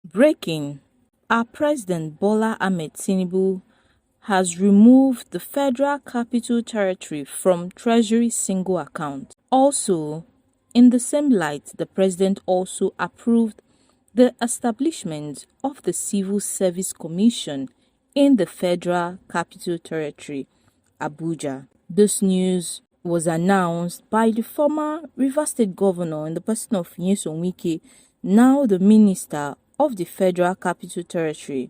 Breaking: Our President Bola Ahmed Tinubu has removed the Federal Capital Territory from Treasury single account. Also, in the same light, the President also approved the establishment of the Civil Service Commission in the Federal Capital Territory, Abuja. This news was announced by the former Rivers State Governor in the person of Wike'S, now the Minister of the Federal Capital Territory,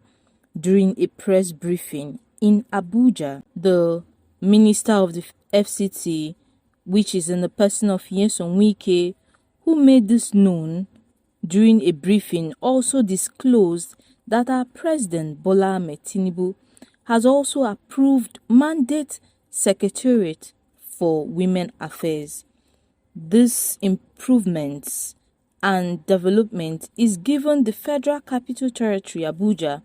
during a press briefing in Abuja. The Minister of the FCT, which is in the person of Wike'S, who made this known during a briefing, also disclosed that our President Bola Ahmed Tinubu has also approved mandate Secretariat for Women Affairs. This improvements and development is given the Federal Capital Territory, Abuja,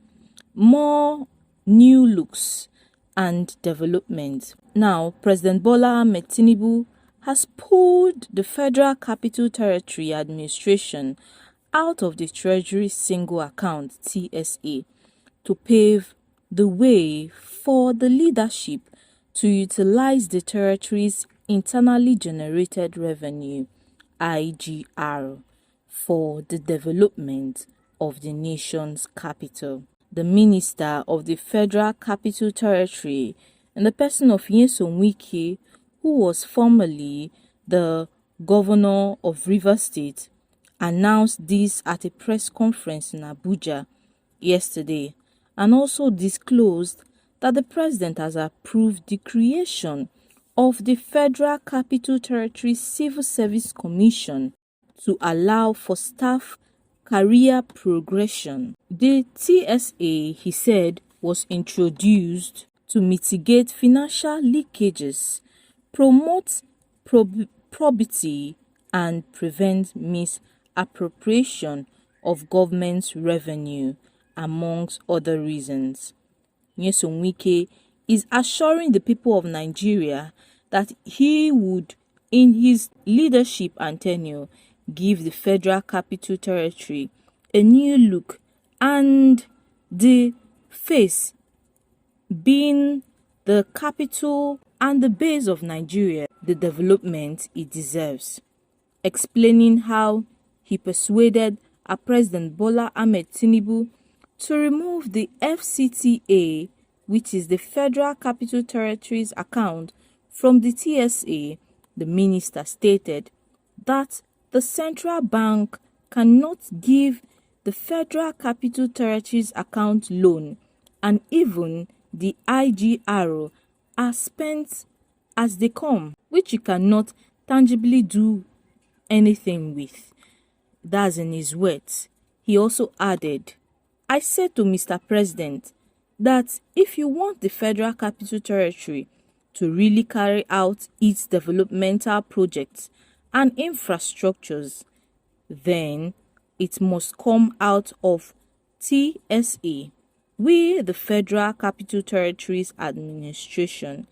more new looks and development. Now, President Bola Ahmed Tinubu has pulled the Federal Capital Territory administration out of the Treasury Single Account (TSA) to pave the way for the leadership to utilize the territory's internally generated revenue (IGR) for the development of the nation's capital. The Minister of the Federal Capital Territory, in the person of Wike'S, who was formerly the Governor of Rivers State, announced this at a press conference in Abuja yesterday, and also disclosed that the President has approved the creation of the Federal Capital Territory Civil Service Commission to allow for staff career progression. The TSA, he said, was introduced to mitigate financial leakages, promote probity, and prevent misappropriation of government's revenue, amongst other reasons. Nyesom Wike is assuring the people of Nigeria that he would, in his leadership and tenure, give the Federal Capital Territory a new look and the face being the capital and the base of Nigeria, the development it deserves. Explaining how he persuaded our President Bola Ahmed Tinubu to remove the FCTA, which is the Federal Capital Territories account, from the TSA, the minister stated that the central bank cannot give the Federal Capital Territories account loan, and even the IGR are spent as they come, which you cannot tangibly do anything with. That's in his words. He also added, "I said to Mr. President that if you want the Federal Capital Territory to really carry out its developmental projects and infrastructures, then it must come out of TSA. We, the Federal Capital Territories Administration,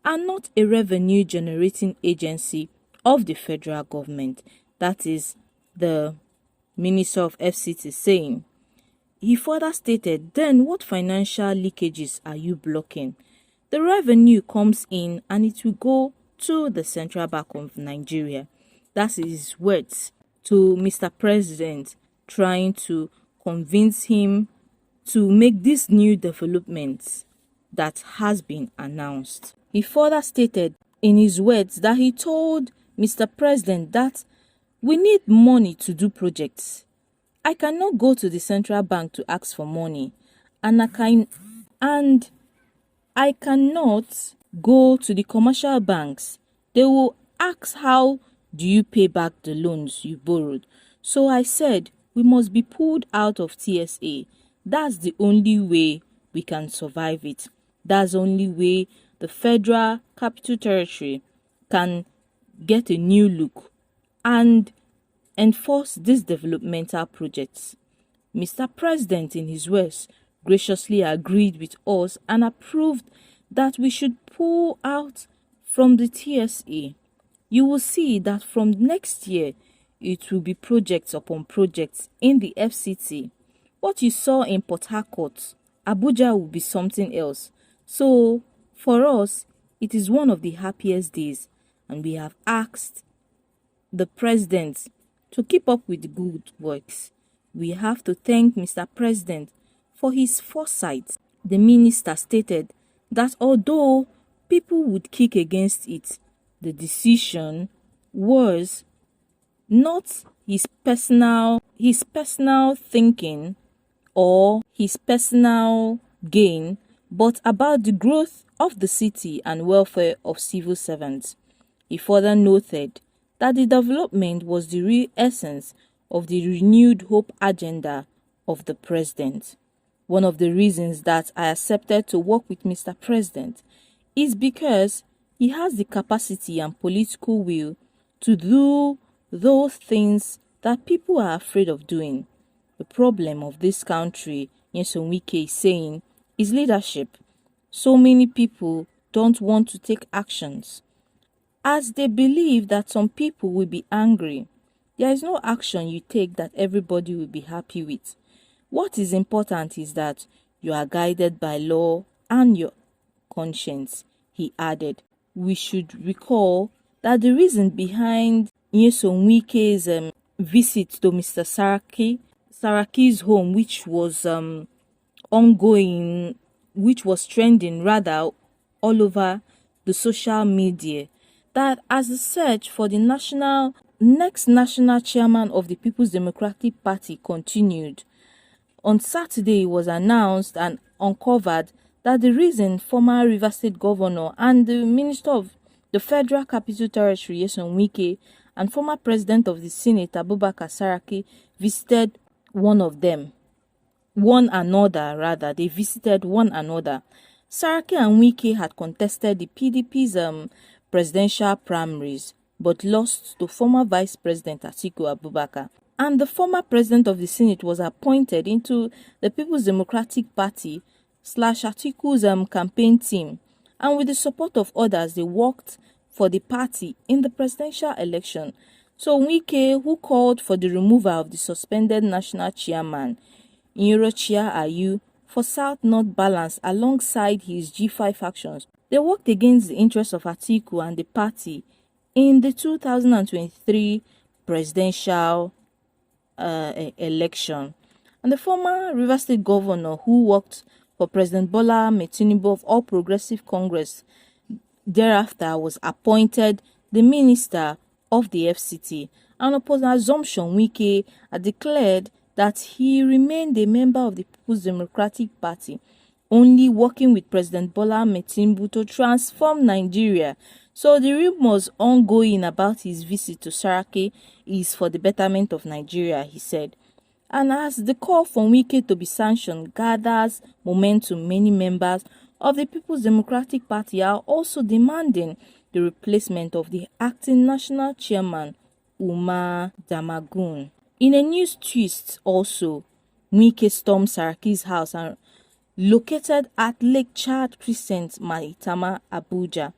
are not a revenue generating agency of the federal government." That is the Minister of FCT saying. He further stated, "Then what financial leakages are you blocking? The revenue comes in and it will go to the Central Bank of Nigeria." That's his words to Mr. President, trying to convince him to make these new developments that has been announced. He further stated in his words that he told Mr. President that we need money to do projects. I cannot go to the central bank to ask for money, and I cannot go to the commercial banks. They will ask, how do you pay back the loans you borrowed? So I said we must be pulled out of TSA. That's the only way we can survive it. That's the only way the Federal Capital Territory can get a new look and enforce these developmental projects. Mr. President, in his words, graciously agreed with us and approved that we should pull out from the TSA. You will see that from next year, it will be projects upon projects in the FCT, What you saw in Port Harcourt, Abuja will be something else. So for us, it is one of the happiest days, and we have asked the president to keep up with the good works. We have to thank Mr. President for his foresight. The minister stated that although people would kick against it, the decision was not his personal thinking or his personal gain, but about the growth of the city and welfare of civil servants. He further noted that the development was the real essence of the renewed hope agenda of the president. One of the reasons that I accepted to work with Mr. President is because he has the capacity and political will to do those things that people are afraid of doing. The problem of this country, Wike'S is saying, is leadership. So many people don't want to take actions, as they believe that some people will be angry. There is no action you take that everybody will be happy with. What is important is that you are guided by law and your conscience, he added. We should recall that the reason behind Wike's visit to Mr. Saraki's home, which was ongoing, which was trending rather all over the social media, that as the search for the next national chairman of the People's Democratic Party continued, on Saturday it was announced and uncovered that the reason former Rivers State Governor and the Minister of the Federal Capital Territory, Wike, and former President of the Senate, Abubakar Saraki, visited they visited one another. Saraki and Wike had contested the PDP's presidential primaries, but lost to former Vice President Atiku Abubakar. And the former President of the Senate was appointed into the People's Democratic Party / Atiku's campaign team, and with the support of others, they worked for the party in the presidential election. So Wike, who called for the removal of the suspended national chairman, Nyorochia Ayu, for South-North balance alongside his G5 factions, they worked against the interests of Atiku and the party in the 2023 presidential election. And the former Rivers State Governor, who worked for President Bola Tinubu of All Progressive Congress, thereafter was appointed the Minister of the FCT. And upon assumption, Wike had declared that he remained a member of the People's Democratic Party, only working with President Bola Tinubu to transform Nigeria. So the rumors ongoing about his visit to Saraki is for the betterment of Nigeria, he said. And as the call for Wike to be sanctioned gathers momentum, many members of the People's Democratic Party are also demanding the replacement of the acting national chairman, Umar Damagun. In a news twist also, Wike stormed Saraki's house and located at Lake Chad Crescent, Maitama, Abuja.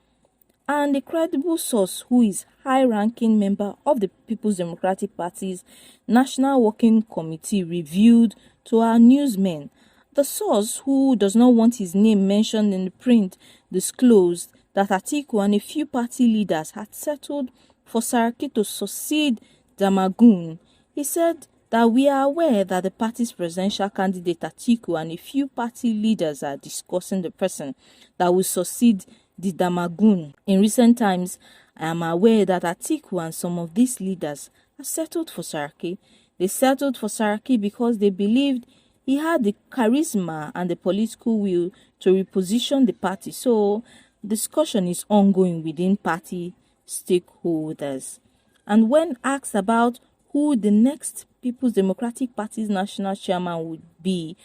And a credible source who is high-ranking member of the People's Democratic Party's National Working Committee revealed to our newsmen. The source, who does not want his name mentioned in the print, disclosed that Atiku and a few party leaders had settled for Saraki to succeed Damagun. He said that we are aware that the party's presidential candidate Atiku and a few party leaders are discussing the person that will succeed the Damagun. In recent times, I am aware that Atiku and some of these leaders have settled for Saraki. They settled for Saraki because they believed he had the charisma and the political will to reposition the party. So, discussion is ongoing within party stakeholders. And when asked about who the next People's Democratic Party's national chairman would be,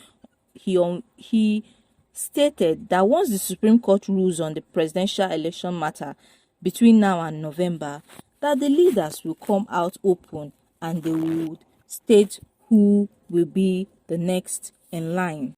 he stated that once the Supreme Court rules on the presidential election matter between now and November, that the leaders will come out open and they would state who will be the next in line.